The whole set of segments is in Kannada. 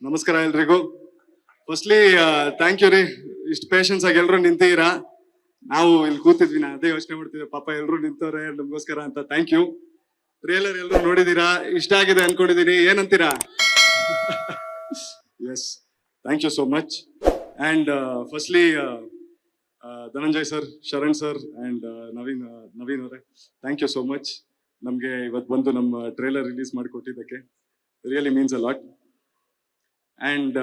ನಮಸ್ಕಾರ ಎಲ್ರಿಗೂ. ಫಸ್ಟ್ಲಿ ಥ್ಯಾಂಕ್ ಯು ರೀ, ಇಷ್ಟು ಪೇಷನ್ಸ್ ಆಗಿ ಎಲ್ರು ನಿಂತೀರಾ. ನಾವು ಇಲ್ಲಿ ಕೂತಿದ್ವಿ, ನಾ ಅದೇ ಯೋಚನೆ ಮಾಡ್ತಿದ್ದೆ, ಪಾಪ ಎಲ್ರು ನಿಂತವ್ರೆ ನಮಗೋಸ್ಕರ ಅಂತ. Thank you. ಟ್ರೇಲರ್ ಎಲ್ರು ನೋಡಿದೀರಾ, ಇಷ್ಟ ಆಗಿದೆ ಅನ್ಕೊಂಡಿದೀನಿ. ಏನಂತೀರಾ? Yes, thank you so much. And firstly Dhananjay sir, Sharan sir and Naveen ಅವರೇ, ಥ್ಯಾಂಕ್ ಯು ಸೋ ಮಚ್. ನಮ್ಗೆ ಇವತ್ತು ಬಂದು ನಮ್ಮ ಟ್ರೇಲರ್ ರಿಲೀಸ್ ಮಾಡಿಕೊಟ್ಟಿದ್ದಕ್ಕೆ really means a lot. And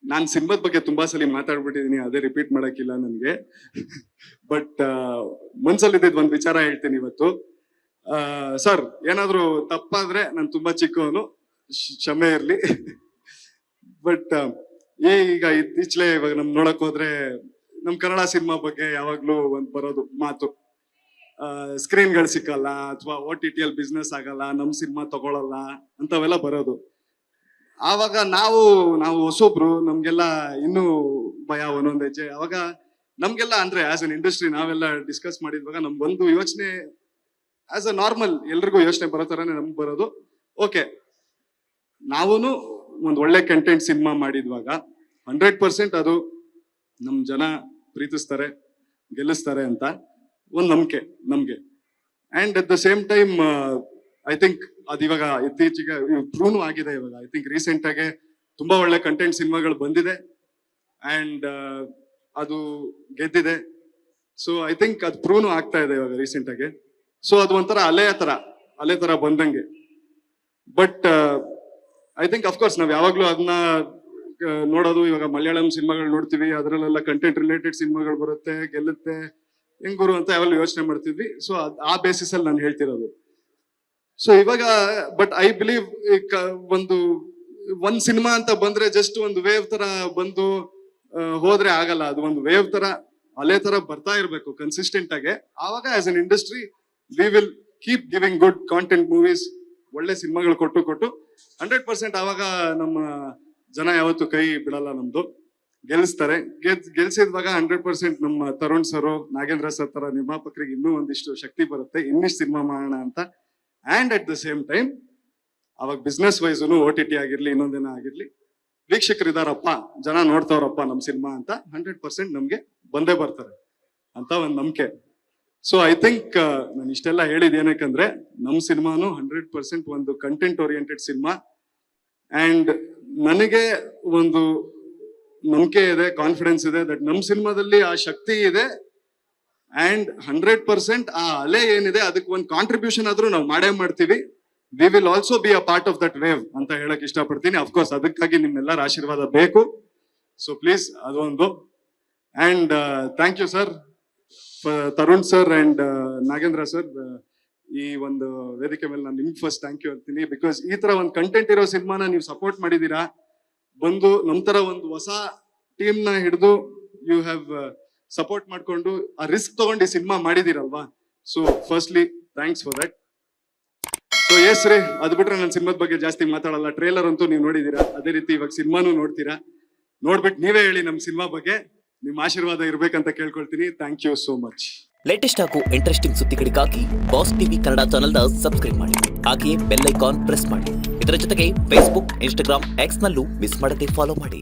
ನಾನು ಸಿನಿಮಾದ ಬಗ್ಗೆ ತುಂಬಾ ಸಲ ಮಾತಾಡ್ಬಿಟ್ಟಿದೀನಿ, ಅದೇ ರಿಪೀಟ್ ಮಾಡಕ್ಕಿಲ್ಲ ನನಗೆ. ಬಟ್ ಮನ್ಸಲ್ಲಿದ್ದ ಒಂದು ವಿಚಾರ ಹೇಳ್ತೀನಿ ಇವತ್ತು. ಸರ್, ಏನಾದ್ರು ತಪ್ಪಾದ್ರೆ ನಾನು ತುಂಬಾ ಚಿಕ್ಕವನು, ಕ್ಷಮೆ ಇರ್ಲಿ. ಬಟ್ ಈಗ ಇತ್ತೀಚಲೇ ಇವಾಗ ನಮ್ ನೋಡಕ್ ಹೋದ್ರೆ ನಮ್ ಕನ್ನಡ ಸಿನಿಮಾ ಬಗ್ಗೆ ಯಾವಾಗ್ಲೂ ಒಂದ್ ಬರೋದು ಮಾತು, ಸ್ಕ್ರೀನ್ಗಳು ಸಿಕ್ಕಲ್ಲ, ಅಥವಾ OTT ಅಲ್ಲಿ ಬಿಸ್ನೆಸ್ ಆಗಲ್ಲ, ನಮ್ ಸಿನಿಮಾ ತಗೊಳಲ್ಲ ಅಂತವೆಲ್ಲ ಬರೋದು. ಆವಾಗ ನಾವು ಹೊಸೊಬ್ರು, ನಮ್ಗೆಲ್ಲ ಇನ್ನೂ ಭಯ ಒಂದೊಂದ್ ಹೆಜ್ಜೆ. ಅವಾಗ ನಮ್ಗೆಲ್ಲ ಅಂದ್ರೆ ಆಸ್ ಅನ್ ಇಂಡಸ್ಟ್ರಿ ನಾವೆಲ್ಲ ಡಿಸ್ಕಸ್ ಮಾಡಿದ್ವಾಗ ನಮ್ಗೊಂದು ಯೋಚನೆ, ಆಸ್ ಅ ನಾರ್ಮಲ್ ಎಲ್ರಿಗೂ ಯೋಚನೆ ಬರೋ ತರನೇ ನಮ್ಗೆ ಬರೋದು, ಓಕೆ ನಾವೂನು ಒಂದ್ ಒಳ್ಳೆ ಕಂಟೆಂಟ್ ಸಿನಿಮಾ ಮಾಡಿದ್ವಾಗ 100% ಅದು ನಮ್ ಜನ ಪ್ರೀತಿಸ್ತಾರೆ, ಗೆಲ್ಲಿಸ್ತಾರೆ ಅಂತ ಒಂದ್ ನಂಬಿಕೆ ನಮ್ಗೆ. And at the same time I think ಅದು ಇವಾಗ ಇತ್ತೀಚೆಗೆ ಪ್ರೂವ್ ಆಗಿದೆ. ಇವಾಗ ಐ ಥಿಂಕ್ ರೀಸೆಂಟ್ ಆಗಿ ತುಂಬಾ ಒಳ್ಳೆ ಕಂಟೆಂಟ್ ಸಿನಿಮಾಗಳು ಬಂದಿದೆ ಅಂಡ್ ಅದು ಗೆದ್ದಿದೆ. ಸೊ ಐ ಥಿಂಕ್ ಅದು ಪ್ರೂವ್ ಆಗ್ತಾ ಇದೆ ಇವಾಗ ರೀಸೆಂಟ್ ಆಗಿ. ಸೊ ಅದು ಒಂಥರ ಅಲೆ ತರ ಬಂದಂಗೆ. ಬಟ್ ಐ ಥಿಂಕ್ ಅಫ್ಕೋರ್ಸ್ ನಾವ್ ಯಾವಾಗ್ಲೂ ಅದನ್ನ ನೋಡೋದು, ಇವಾಗ ಮಲಯಾಳಂ ಸಿನಿಮಾಗಳು ನೋಡ್ತೀವಿ, ಅದರಲ್ಲೆಲ್ಲ ಕಂಟೆಂಟ್ ರಿಲೇಟೆಡ್ ಸಿನಿಮಾಗಳು ಬರುತ್ತೆ, ಗೆಲ್ಲುತ್ತೆ, ಹೆಂಗ್ ಗುರು ಅಂತ ಯಾವಾಗಲೂ ಯೋಚನೆ ಮಾಡ್ತಿದ್ವಿ. ಸೊ ಆ ಬೇಸಿಸ್ ಅಲ್ಲಿ ನಾನು ಹೇಳ್ತಿರೋದು. ಸೊ ಇವಾಗ ಬಟ್ ಐ ಬಿಲೀವ್ ಒಂದ್ ಸಿನಿಮಾ ಅಂತ ಬಂದ್ರೆ ಜಸ್ಟ್ ಒಂದು ವೇವ್ ತರ ಬಂದು ಹೋದ್ರೆ ಆಗಲ್ಲ. ಅದು ಒಂದು ವೇವ್ ತರ, ಅಲೆ ತರ ಬರ್ತಾ ಇರ್ಬೇಕು ಕನ್ಸಿಸ್ಟೆಂಟ್ ಆಗಿ. ಆವಾಗ as an industry we will keep giving good content movies, ಒಳ್ಳೆ ಸಿನಿಮಾಗಳು ಕೊಟ್ಟು 100% ಆವಾಗ ನಮ್ಮ ಜನ ಯಾವತ್ತು ಕೈ ಬಿಡಲ್ಲ, ನಮ್ದು ಗೆಲ್ಲಿಸ್ತಾರೆ. ಗೆಲ್ಸಿದ್ವಾಗ 100% ನಮ್ಮ ತರುಣ್ ಸರ್, ನಾಗೇಂದ್ರ ಸರ್ ತರ ನಿರ್ಮಾಪಕರಿಗೆ ಇನ್ನೂ ಒಂದಿಷ್ಟು ಶಕ್ತಿ ಬರುತ್ತೆ, ಇನ್ನಿಷ್ಟು ಸಿನಿಮಾ ಮಾಡೋಣ ಅಂತ. And at the same time ಅವಾಗ ಬಿಸ್ನೆಸ್ ವೈಸ್ OTT ಆಗಿರ್ಲಿ, ಇನ್ನೊಂದಿನ ಆಗಿರ್ಲಿ, ವೀಕ್ಷಕರು ಇದಾರಪ್ಪ, ಜನ ನೋಡ್ತಾವ್ರಪ್ಪ ನಮ್ ಸಿನಿಮಾ ಅಂತ 100% ನಮ್ಗೆ ಬಂದೇ ಬರ್ತಾರೆ ಅಂತ ಒಂದ್ ನಂಬಿಕೆ. ಸೊ ಐ ಥಿಂಕ್ ನಾನು ಇಷ್ಟೆಲ್ಲ ಹೇಳಿದ್ ಏನಕ್ಕಂದ್ರೆ ನಮ್ ಸಿನಿಮಾನು 100% ಒಂದು ಕಂಟೆಂಟ್ ಓರಿಯೆಂಟೆಡ್ ಸಿನಿಮಾ. ಅಂಡ್ ನನಗೆ ಒಂದು ನಂಬಿಕೆ ಇದೆ, ಕಾನ್ಫಿಡೆನ್ಸ್ ಇದೆ ದಟ್ ನಮ್ ಸಿನಿಮಾದಲ್ಲಿ ಆ ಶಕ್ತಿ ಇದೆ. ಅಂಡ್ 100% ಆ ಅಲೆ ಏನಿದೆ ಅದಕ್ಕೆ ಒಂದು ಕಾಂಟ್ರಿಬ್ಯೂಷನ್ ಆದ್ರೂ ನಾವು ಮಾಡೇ ಮಾಡ್ತೀವಿ. We will also be a part of that wave ಅಂತ ಹೇಳಕ್ ಇಷ್ಟಪಡ್ತೀನಿ. ಅಫ್ಕೋರ್ಸ್ ಅದಕ್ಕಾಗಿ ನಿಮ್ಮೆಲ್ಲರ ಆಶೀರ್ವಾದ ಬೇಕು. ಸೊ ಪ್ಲೀಸ್ ಅದೊಂದು. And thank you sir, Tarun sir and Nagendra sir, ಈ ಒಂದು ವೇದಿಕೆ ಮೇಲೆ ನಾನು ನಿಮ್ಗೆ ಫಸ್ಟ್ ಥ್ಯಾಂಕ್ ಯು ಅಂತೀನಿ. ಬಿಕಾಸ್ ಈ ತರ ಒಂದು ಕಂಟೆಂಟ್ ಇರೋ ಸಿನಿಮಾನ ನೀವು ಸಪೋರ್ಟ್ ಮಾಡಿದೀರಾ, ಬಂದು ನಮ್ ತರ ಒಂದು ಹೊಸ ಟೀಮ್ ನ ಹಿಡಿದು ಯು ಹ್ಯಾವ್ ಸಪೋರ್ಟ್ ಮಾಡ್ಕೊಂಡು ಆ ರಿಸ್ಕ್ ತಗೊಂಡು ಈ ಸಿನಿಮಾ ಮಾಡಿದಿರಲ್ವಾ. So firstly thanks for that. So yes ರೀ, ಅದ್ ಬಿಟ್ರೆ ನನ್ನ ಸಿನಿಮಾದ ಬಗ್ಗೆ ಜಾಸ್ತಿ ಮಾತಾಡಲ್ಲ. ಟ್ರೇಲರ್ ಅಂತೂ ನೀವು ನೋಡಿದೀರಾ, ಅದೇ ರೀತಿ ಇವಾಗ ಸಿನಿಮಾನು ನೋಡ್ತೀರಾ. ನೋಡ್ಬಿಟ್ಟು ನೀವೇ ಹೇಳಿ ನಮ್ಮ ಸಿನಿಮಾ ಬಗ್ಗೆ, ನಿಮ್ಮ ಆಶೀರ್ವಾದ ಇರ್ಬೇಕಂತ ಕೇಳ್ಕೊಳ್ತೀನಿ. Thank you so much. Latest ಹಾಗೂ ಇಂಟ್ರೆಸ್ಟಿಂಗ್ ಸುದ್ದಿಗಳಿಗಾಗಿ ಬಾಸ್ ಟಿವಿ ಕನ್ನಡ ಚಾನೆಲ್ನ ಸಬ್ಸ್ಕ್ರೈಬ್ ಮಾಡಿ, ಹಾಗೆಯೇ ಬೆಲ್ ಐಕಾನ್ ಪ್ರೆಸ್ ಮಾಡಿ. ಇದರ ಜೊತೆಗೆ ಫೇಸ್ಬುಕ್, ಇನ್ಸ್ಟಾಗ್ರಾಮ್, ಎಕ್ಸ್ ನಲ್ಲೂ ಮಿಸ್ ಮಾಡದೆ ಫಾಲೋ ಮಾಡಿ.